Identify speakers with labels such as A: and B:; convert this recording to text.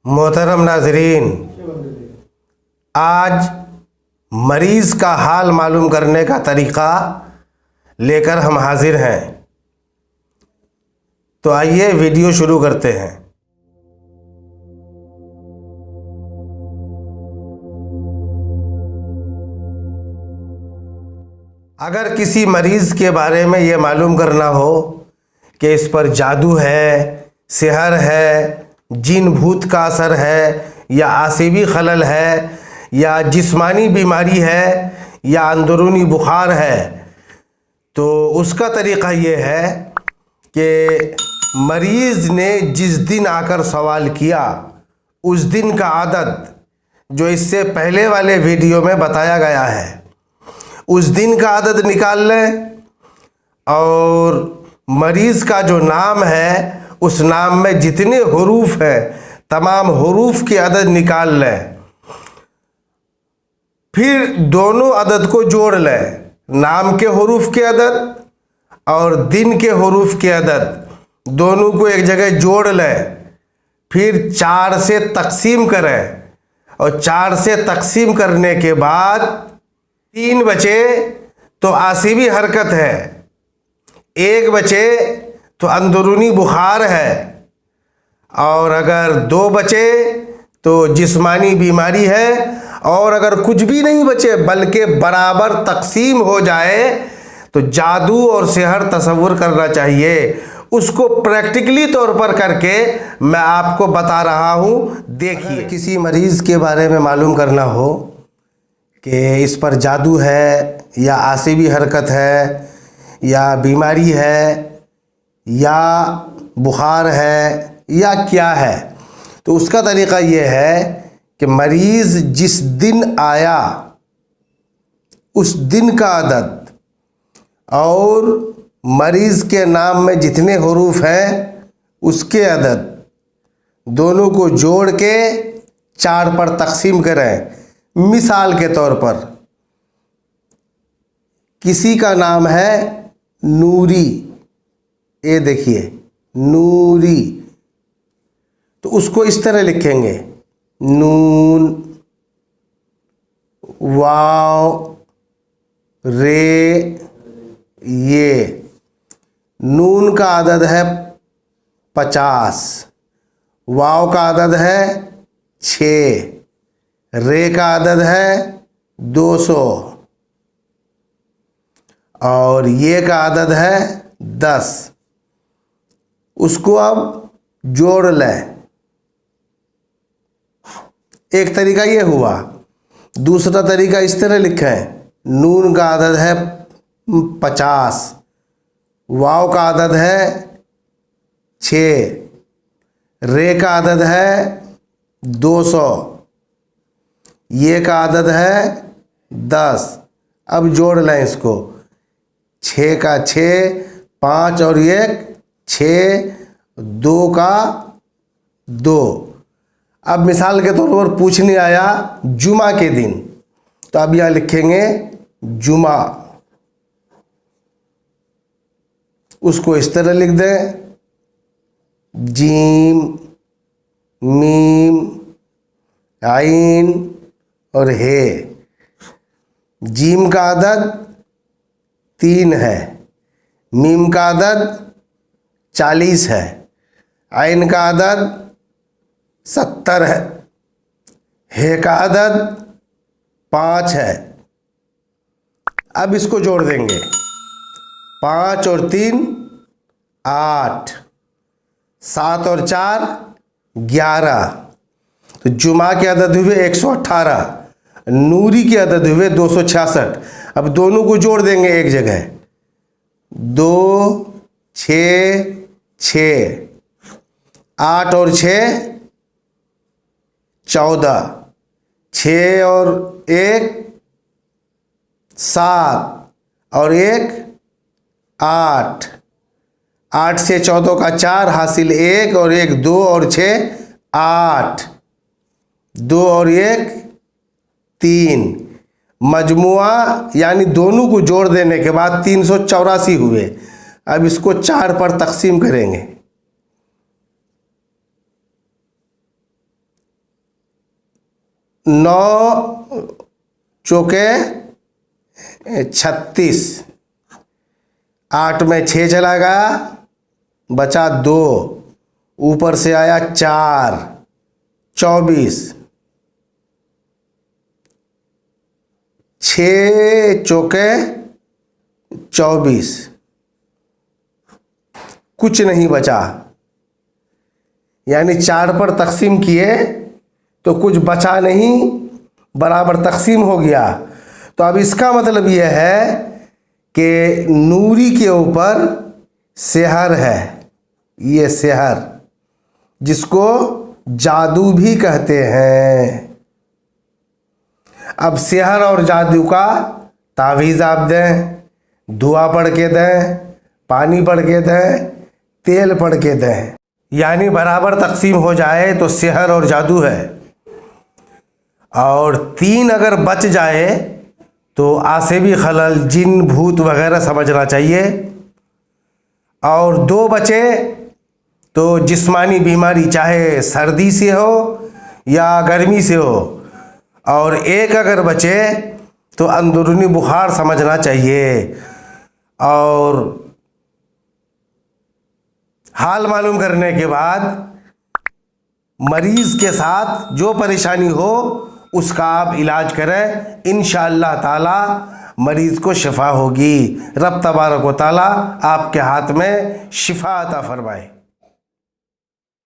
A: मोहतरम नाजरीन, आज मरीज़ का हाल मालूम करने का तरीक़ा लेकर हम हाजिर हैं। तो आइए वीडियो शुरू करते हैं। अगर किसी मरीज़ के बारे में ये मालूम करना हो कि इस पर जादू है, सिहर है, जिन भूत का असर है, या आसिबी खलल है, या जिस्मानी बीमारी है, या अंदरूनी बुखार है, तो उसका तरीक़ा ये है कि मरीज़ ने जिस दिन आकर सवाल किया उस दिन का आदद जो इससे पहले वाले वीडियो में बताया गया है, उस दिन का आदद निकाल लें और मरीज़ का जो नाम है उस नाम में जितने हुरूफ हैं तमाम हुरूफ की अदद निकाल लें। फिर दोनों अदद को जोड़ लें, नाम के हुरूफ के अदद और दिन के हुरूफ के अदद, दोनों को एक जगह जोड़ लें। फिर 4 से तकसीम करें और 4 से तकसीम करने के बाद 3 बचे तो आसिबी हरकत है, 1 बचे तो अंदरूनी बुखार है, और अगर 2 बचे तो जिस्मानी बीमारी है, और अगर कुछ भी नहीं बचे बल्कि बराबर तकसीम हो जाए तो जादू और सिहर तसव्वुर करना चाहिए। उसको प्रैक्टिकली तौर पर करके मैं आपको बता रहा हूँ। देखिए, किसी मरीज़ के बारे में मालूम करना हो कि इस पर जादू है या आसिबी हरकत है या बीमारी है या बुखार है या क्या है, तो उसका तरीक़ा ये है कि मरीज़ जिस दिन आया उस दिन का अदद और मरीज़ के नाम में जितने हुरूफ हैं उसके अदद दोनों को जोड़ के 4 पर तकसीम करें। मिसाल के तौर पर किसी का नाम है नूरी, ये देखिए नूरी, तो उसको इस तरह लिखेंगे, नून वाव रे ये। नून का अदद है 50, वाव का अदद है 6, रे का अदद है 200 और ये का अदद है 10। उसको अब जोड़ लें। एक तरीका ये हुआ। दूसरा तरीका इस तरह लिखें, नून का अदद है 50, वाव का अदद है 6, रे का अदद है 200, ये का अदद है 10। अब जोड़ लें इसको, 6 का 6, 5 और 1 6, 2 का 2। अब मिसाल के तौर पर पूछने आया जुमा के दिन, तो अब यहाँ लिखेंगे जुमा, उसको इस तरह लिख दें, जीम मीम आइन और हे। जीम का अदद 3 है, मीम का अदद 40 है, आइन का अदद 70 है, हे का अदद 5 है। अब इसको जोड़ देंगे, 5 और 3 8, 7 और 4 11, तो जुमा के अदद हुए 118, नूरी के अदद हुए 266। अब दोनों को जोड़ देंगे एक जगह, 2 6 6, 8 और 6 14, 6 और 1 7 और 1 8, 8 से 14 का 4 हासिल 1 और 1 2 और 6 8, 2 और 1 3, मजमुआ यानी दोनों को जोड़ देने के बाद 384 हुए। अब इसको 4 पर तकसीम करेंगे, 9 चौके 36, 8 में 6 चला गया, बचा 2, ऊपर से आया 4, 24, 6 चौके 24, कुछ नहीं बचा। यानी 4 पर तकसीम किए तो कुछ बचा नहीं, बराबर तकसीम हो गया। तो अब इसका मतलब यह है कि नूरी के ऊपर सेहर है, ये सेहर जिसको जादू भी कहते हैं। अब सेहर और जादू का तावीज़ आप दें, दुआ पढ़ के दें, पानी पढ़ के दें, तेल पढ़ के दें, यानी बराबर तकसीम हो जाए तो सेहर और जादू है। और 3 अगर बच जाए तो आसेबी खलल, जिन भूत वगैरह समझना चाहिए। और 2 बचे तो जिस्मानी बीमारी, चाहे सर्दी से हो या गर्मी से हो। और 1 अगर बचे तो अंदरूनी बुखार समझना चाहिए। और हाल मालूम करने के बाद मरीज़ के साथ जो परेशानी हो उसका आप इलाज करें, इंशाअल्लाह ताला मरीज़ को शिफा होगी। रब तबारक व तआला आपके हाथ में शिफा अता फरमाए।